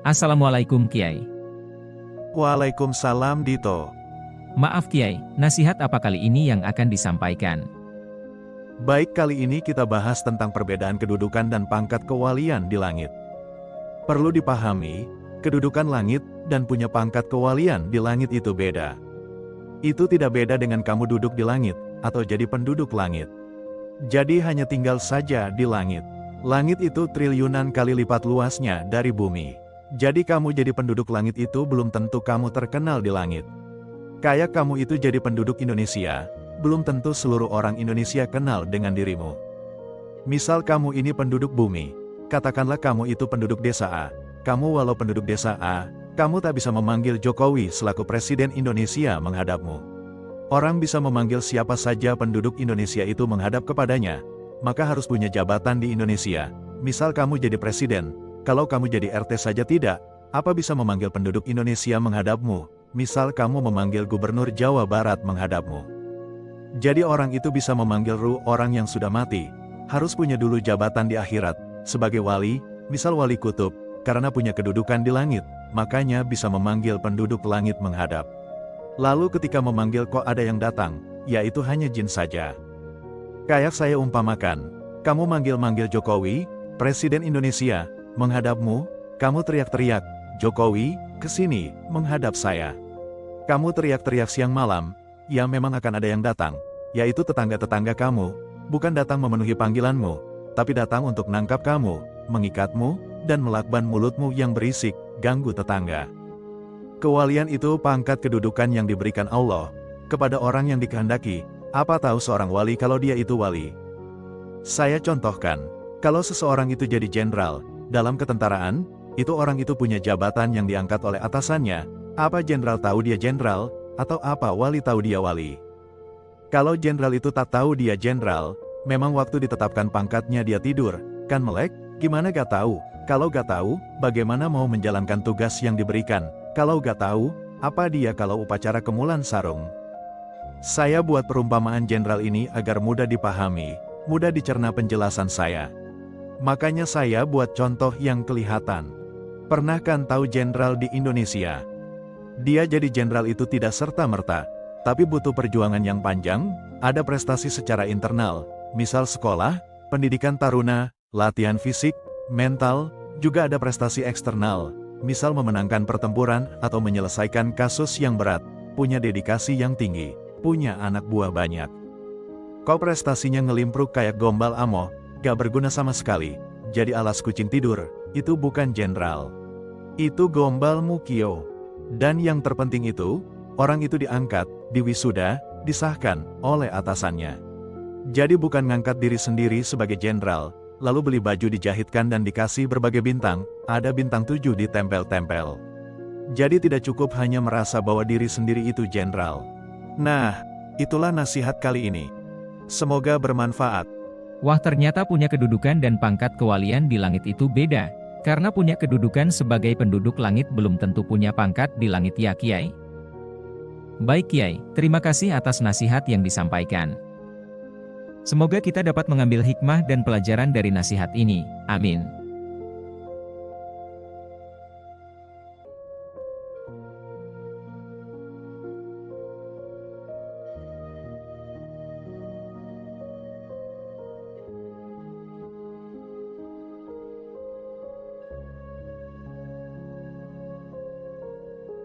Assalamualaikum Kiai. Waalaikumsalam Dito. Maaf Kiai, nasihat apa kali ini yang akan disampaikan? Baik, kali ini kita bahas tentang perbedaan kedudukan dan pangkat kewalian di langit. Perlu dipahami, kedudukan langit dan punya pangkat kewalian di langit itu beda. Itu tidak beda dengan kamu duduk di langit, atau jadi penduduk langit. Jadi hanya tinggal saja di langit. Langit itu triliunan kali lipat luasnya dari bumi. Jadi kamu jadi penduduk langit itu belum tentu kamu terkenal di langit. Kayak kamu itu jadi penduduk Indonesia, belum tentu seluruh orang Indonesia kenal dengan dirimu. Misal kamu ini penduduk bumi, katakanlah kamu itu penduduk desa A. Kamu walau penduduk desa A, kamu tak bisa memanggil Jokowi selaku Presiden Indonesia menghadapmu. Orang bisa memanggil siapa saja penduduk Indonesia itu menghadap kepadanya, maka harus punya jabatan di Indonesia. Misal kamu jadi presiden, kalau kamu jadi RT saja tidak, apa bisa memanggil penduduk Indonesia menghadapmu? Misal kamu memanggil Gubernur Jawa Barat menghadapmu. Jadi orang itu bisa memanggil orang yang sudah mati, harus punya dulu jabatan di akhirat, sebagai wali, misal wali kutub, karena punya kedudukan di langit, makanya bisa memanggil penduduk langit menghadap. Lalu ketika memanggil kok ada yang datang, yaitu hanya jin saja. Kayak saya umpamakan, kamu manggil-manggil Jokowi, Presiden Indonesia, menghadapmu, kamu teriak-teriak, Jokowi, kesini, menghadap saya. Kamu teriak-teriak siang malam, ya memang akan ada yang datang, yaitu tetangga-tetangga kamu, bukan datang memenuhi panggilanmu, tapi datang untuk nangkap kamu, mengikatmu, dan melakban mulutmu yang berisik, ganggu tetangga. Kewalian itu pangkat kedudukan yang diberikan Allah kepada orang yang dikehendaki. Apa tahu seorang wali kalau dia itu wali? Saya contohkan, kalau seseorang itu jadi jenderal dalam ketentaraan, itu orang itu punya jabatan yang diangkat oleh atasannya. Apa jenderal tahu dia jenderal, atau apa wali tahu dia wali? Kalau jenderal itu tak tahu dia jenderal, memang waktu ditetapkan pangkatnya dia tidur, kan melek? Gimana gak tahu? Kalau gak tahu, bagaimana mau menjalankan tugas yang diberikan? Kalau gak tahu, apa dia kalau upacara kemulan sarung? Saya buat perumpamaan jenderal ini agar mudah dipahami, mudah dicerna penjelasan saya. Makanya saya buat contoh yang kelihatan. Pernah kan tahu jenderal di Indonesia? Dia jadi jenderal itu tidak serta-merta, tapi butuh perjuangan yang panjang, ada prestasi secara internal, misal sekolah, pendidikan taruna, latihan fisik, mental, juga ada prestasi eksternal, misal memenangkan pertempuran atau menyelesaikan kasus yang berat, punya dedikasi yang tinggi, punya anak buah banyak. Kau prestasinya ngelimpruk kayak gombal amoh, gak berguna sama sekali, jadi alas kucing tidur, itu bukan jenderal. Itu gombal mukio. Dan yang terpenting itu, orang itu diangkat, diwisuda, disahkan oleh atasannya. Jadi bukan ngangkat diri sendiri sebagai jenderal, lalu beli baju dijahitkan dan dikasih berbagai bintang, ada bintang 7 ditempel-tempel. Jadi tidak cukup hanya merasa bahwa diri sendiri itu jenderal. Nah, itulah nasihat kali ini. Semoga bermanfaat. Wah, ternyata punya kedudukan dan pangkat kewalian di langit itu beda. Karena punya kedudukan sebagai penduduk langit belum tentu punya pangkat di langit ya Kiai. Baik Kiai, terima kasih atas nasihat yang disampaikan. Semoga kita dapat mengambil hikmah dan pelajaran dari nasihat ini. Amin.